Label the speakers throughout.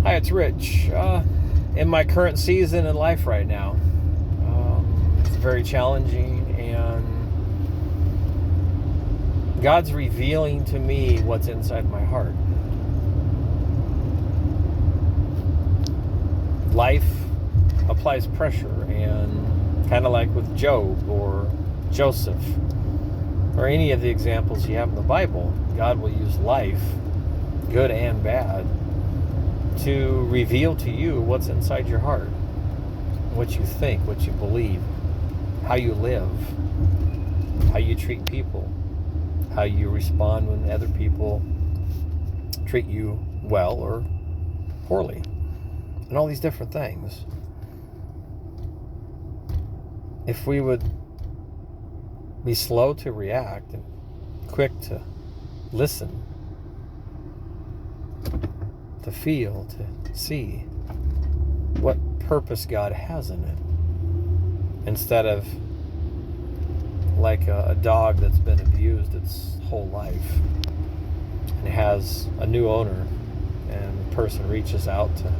Speaker 1: Hi, it's Rich. In my current season in life right now, it's very challenging, and God's revealing to me what's inside my heart. Life applies pressure, and kind of like with Job or Joseph or any of the examples you have in the Bible, God will use life, good and bad, to reveal to you what's inside your heart, what you think, what you believe, how you live, how you treat people, how you respond when other people treat you well or poorly, and all these different things. If we would be slow to react and quick to listen, to feel, to see what purpose God has in it, instead of like a dog that's been abused its whole life and has a new owner, and the person reaches out to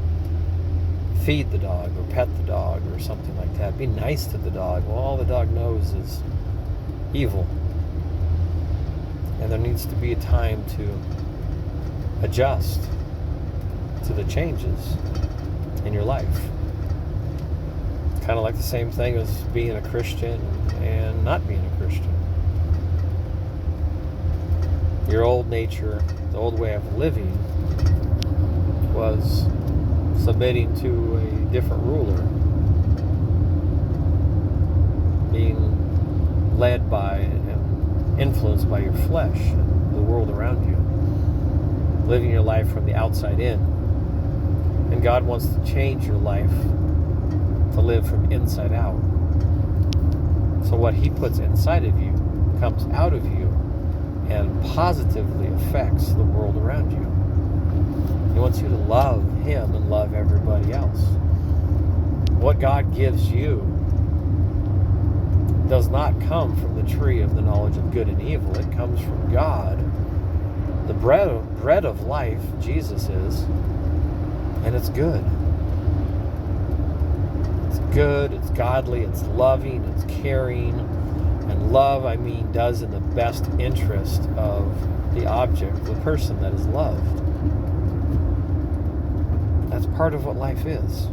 Speaker 1: feed the dog or pet the dog or something like that, be nice to the dog. Well, all the dog knows is evil, and there needs to be a time to adjust to the changes in your life. Kind of like the same thing as being a Christian and not being a Christian. Your old nature, the old way of living, was submitting to a different ruler, being led by and influenced by your flesh and the world around you, living your life from the outside in. And God wants to change your life to live from inside out. So what He puts inside of you comes out of you and positively affects the world around you. He wants you to love Him and love everybody else. What God gives you does not come from the tree of the knowledge of good and evil. It comes from God, the bread of life, Jesus is. And it's good. It's good, it's godly, it's loving, it's caring. And love, does in the best interest of the object, the person that is loved. That's part of what life is.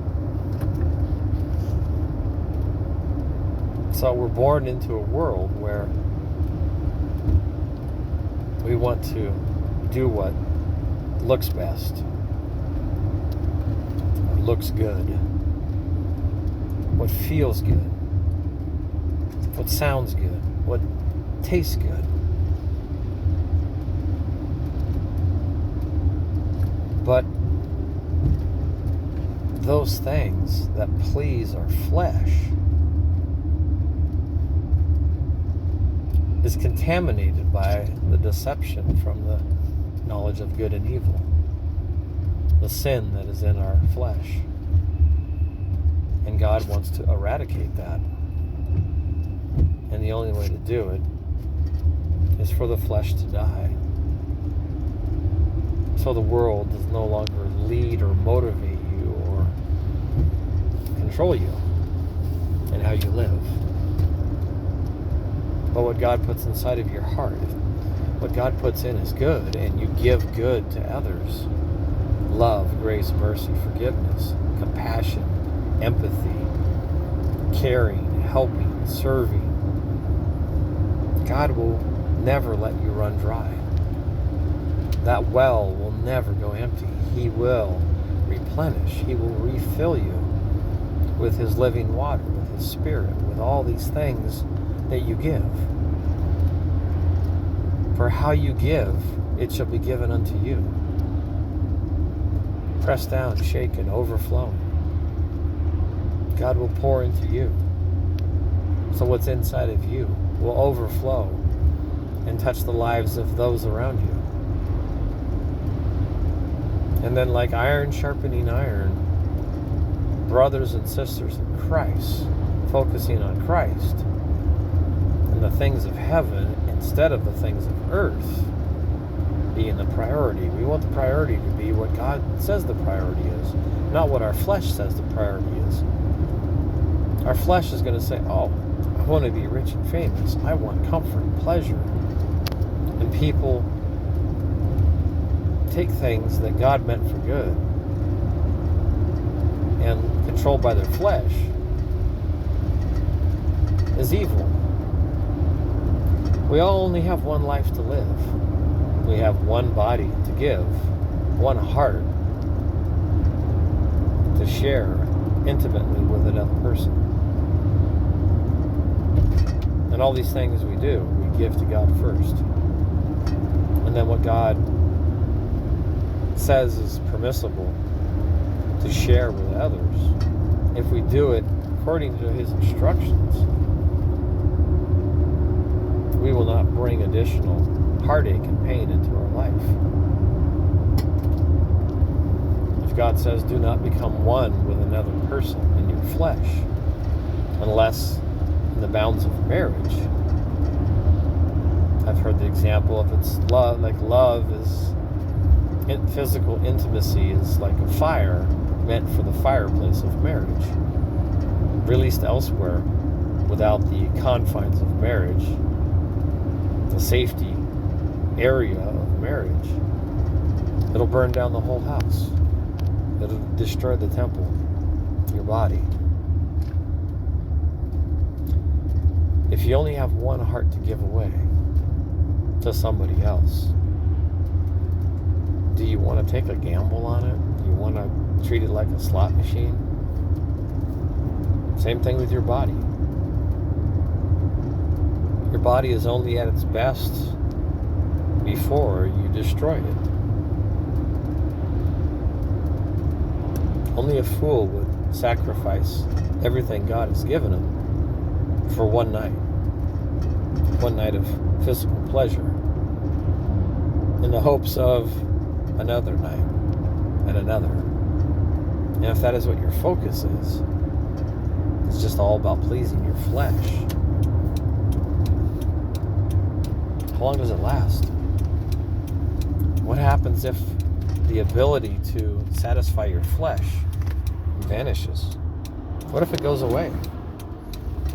Speaker 1: So we're born into a world where we want to do what looks best, looks good, what feels good, what sounds good, what tastes good. But those things that please our flesh is contaminated by the deception from the knowledge of good and evil, the sin that is in our flesh. And God wants to eradicate that. And the only way to do it is for the flesh to die. So the world does no longer lead or motivate you or control you in how you live. But what God puts inside of your heart, what God puts in is good, and you give good to others. Love, grace, mercy, forgiveness, compassion, empathy, caring, helping, serving. God will never let you run dry. That well will never go empty. He will replenish. He will refill you with His living water, with His Spirit, with all these things that you give. For how you give, it shall be given unto you. Pressed down, shaken, overflowing. God will pour into you. So what's inside of you will overflow and touch the lives of those around you. And then, like iron sharpening iron, brothers and sisters in Christ, focusing on Christ and the things of heaven instead of the things of earth, being the priority. We want the priority to be what God says the priority is, not what our flesh says the priority is. Our flesh is going to say, oh, I want to be rich and famous. I want comfort and pleasure. And people take things that God meant for good and controlled by their flesh is evil. We all only have one life to live. We have one body to give, one heart to share intimately with another person. And all these things we do, we give to God first. And then what God says is permissible to share with others, if we do it according to His instructions, we will not bring additional heartache and pain into our life. If God says, do not become one with another person in your flesh, unless in the bounds of marriage. I've heard the example of it's love, like love is, physical intimacy is like a fire meant for the fireplace of marriage. Released elsewhere, without the confines of marriage, the safety area of marriage, it'll burn down the whole house. It'll destroy the temple, your body. If you only have one heart to give away to somebody else, do you want to take a gamble on it? Do you want to treat it like a slot machine? Same thing with your body. Your body is only at its best before you destroy it. Only a fool would sacrifice everything God has given him for one night of physical pleasure, in the hopes of another night and another. And if that is what your focus is, it's just all about pleasing your flesh. How long does it last? What happens if the ability to satisfy your flesh vanishes? What if it goes away?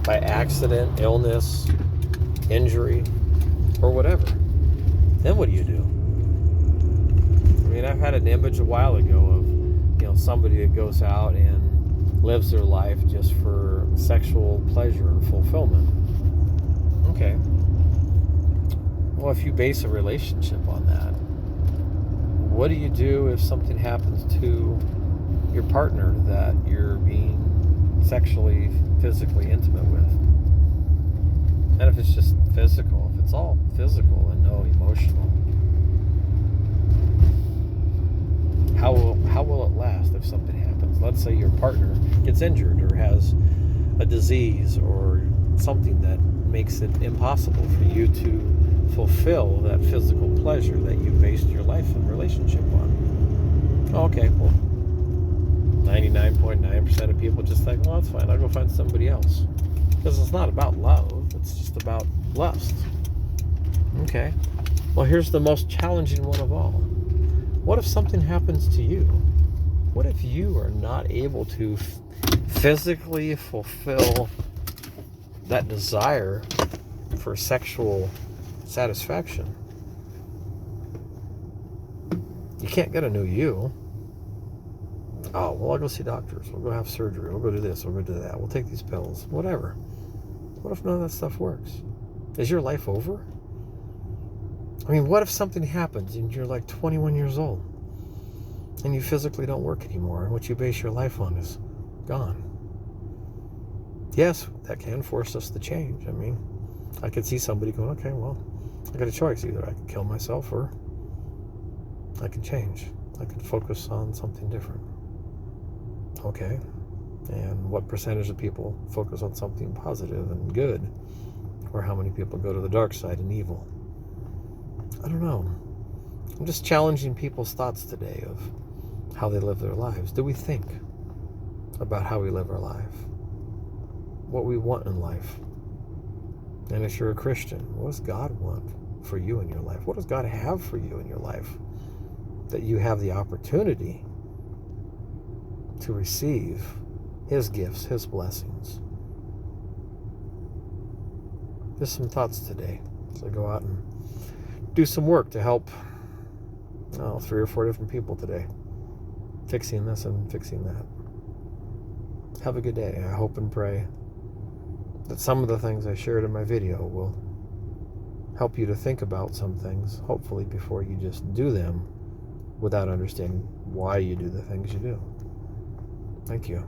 Speaker 1: By accident, illness, injury, or whatever. Then what do you do? I mean, I've had an image a while ago of, somebody that goes out and lives their life just for sexual pleasure and fulfillment. Okay. Well, if you base a relationship on that, what do you do if something happens to your partner that you're being sexually, physically intimate with? And if it's just physical, if it's all physical and no emotional, how will it last if something happens? Let's say your partner gets injured or has a disease or something that makes it impossible for you to fulfill that physical pleasure that you based your life and relationship on. Okay, well, 99.9% of people just think, well, that's fine, I'll go find somebody else. Because it's not about love, it's just about lust. Okay, well, here's the most challenging one of all. What if something happens to you? What if you are not able to physically fulfill that desire for sexual satisfaction? You can't get a new you. Oh, well, I'll go see doctors. We'll go have surgery. We'll go do this. We'll go do that. We'll take these pills. Whatever. What if none of that stuff works? Is your life over? I mean, what if something happens and you're like 21 years old and you physically don't work anymore and what you base your life on is gone? Yes, that can force us to change. I mean, I could see somebody going, okay, well, I got a choice. Either I can kill myself or I can change. I can focus on something different. Okay. And what percentage of people focus on something positive and good? Or how many people go to the dark side and evil? I don't know. I'm just challenging people's thoughts today of how they live their lives. Do we think about how we live our life? What we want in life? And if you're a Christian, what does God want for you in your life? What does God have for you in your life that you have the opportunity to receive His gifts, His blessings? Just some thoughts today. So go out and do some work to help 3 or 4 different people today, fixing this and fixing that. Have a good day. I hope and pray that some of the things I shared in my video will help you to think about some things, hopefully, before you just do them without understanding why you do the things you do. Thank you.